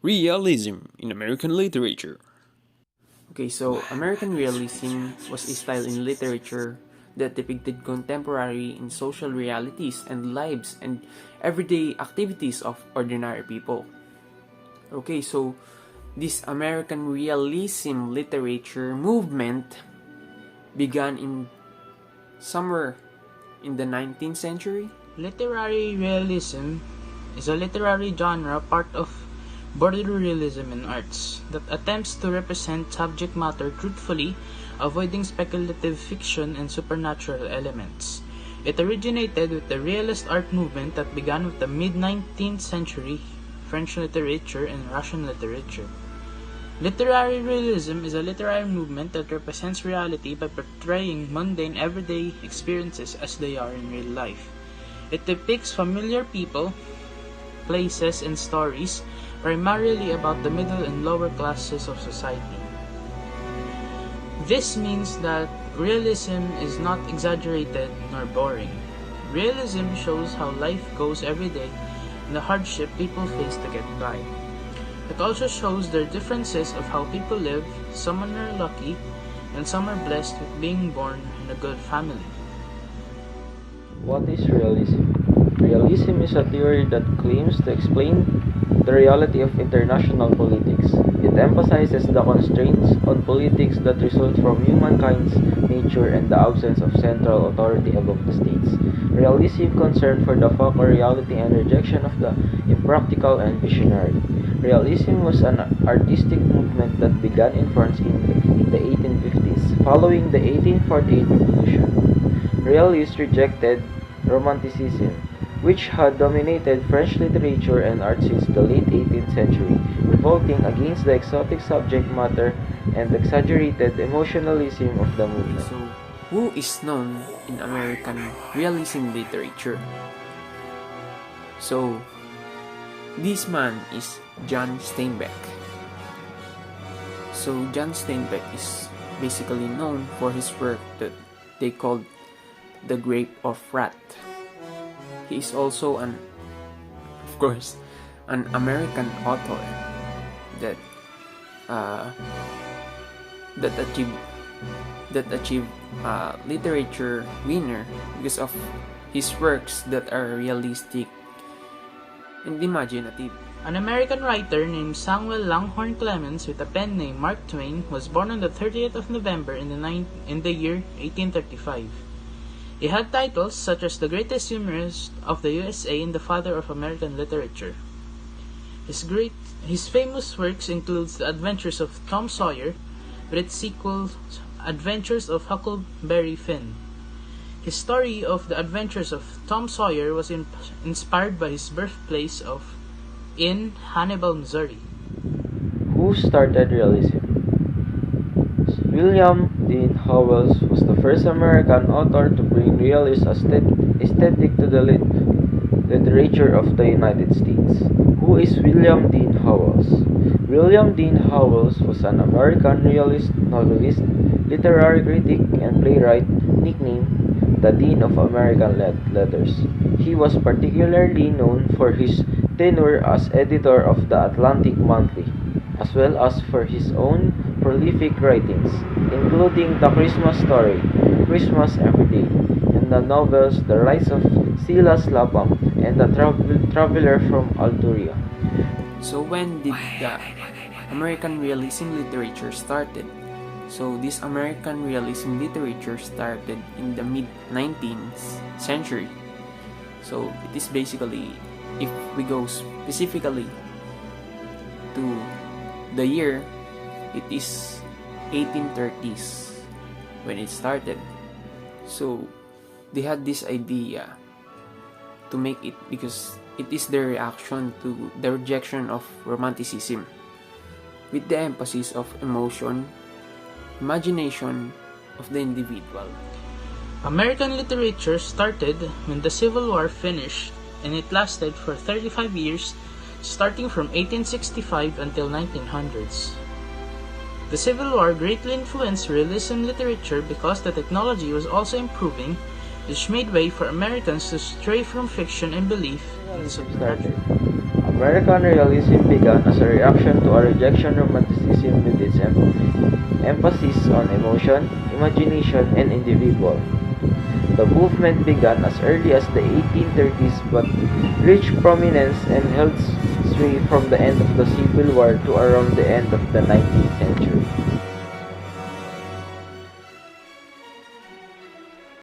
Realism in American literature. Okay, so American Realism was a style in literature that depicted contemporary and social realities and lives and everyday activities of ordinary people. Okay, so this American Realism literature movement began in somewhere in the 19th century. Literary realism is a literary genre part of border realism in arts that attempts to represent subject matter truthfully, avoiding speculative fiction and supernatural elements. It originated with the realist art movement that began with the mid-19th century French literature and Russian literature. Literary realism is a literary movement that represents reality by portraying mundane everyday experiences as they are in real life. It depicts familiar people, places, and stories, primarily about the middle and lower classes of society. This means that realism is not exaggerated nor boring. Realism shows how life goes every day and the hardship people face to get by. It also shows their differences of how people live. Some are lucky and some are blessed with being born in a good family. What is realism? Realism is a theory that claims to explain the reality of international politics. It emphasizes the constraints on politics that result from humankind's nature and the absence of central authority above the states. Realism concerned for the folk or reality and rejection of the impractical and visionary. Realism was an artistic movement that began in France in the 1850s, following the 1848 revolution. Realists rejected Romanticism, which had dominated French literature and art since the late 18th century, revolting against the exotic subject matter and exaggerated emotionalism of the movement. So, who is known in American Realism literature? So, this man is John Steinbeck. So, John Steinbeck is basically known for his work that they called The Grape of Wrath. He is also of course, an American author that uh, that achieved literature winner because of his works that are realistic and imaginative. An American writer named Samuel Langhorne Clemens with a pen name Mark Twain was born on the 30th of November in the year 1835. He had titles such as the greatest humorist of the USA and the father of American literature. His famous works includes The Adventures of Tom Sawyer, with its sequel Adventures of Huckleberry Finn. His story of The Adventures of Tom Sawyer was inspired by his birthplace in Hannibal, Missouri. Who started realism? William Dean Howells was the first American author to bring realist aesthetic to the literature of the United States. Who is William Dean Howells? William Dean Howells was an American realist, novelist, literary critic, and playwright nicknamed the Dean of American Letters. He was particularly known for his tenure as editor of the Atlantic Monthly, as well as for his own prolific writings, including The Christmas Story, Christmas Every Day, and the novels The Rise of Silas Lapham and The Traveler from Alturia. So when did the American Realism literature started? So this American Realism literature started in the mid-19th century. So it is basically, if we go specifically to the year, it is 1830s when it started. So they had this idea to make it because it is their reaction to the rejection of Romanticism, with the emphasis of emotion, imagination of the individual. American literature started when the Civil War finished and it lasted for 35 years, starting from 1865 until 1900s. The Civil War greatly influenced realism literature because the technology was also improving, which made way for Americans to stray from fiction and belief in the Realism started. supernatural. American realism began as a reaction to a rejection romanticism with its emphasis on emotion, imagination, and individual. The movement began as early as the 1830s but reached prominence and held sway from the end of the Civil War to around the end of the 19th century.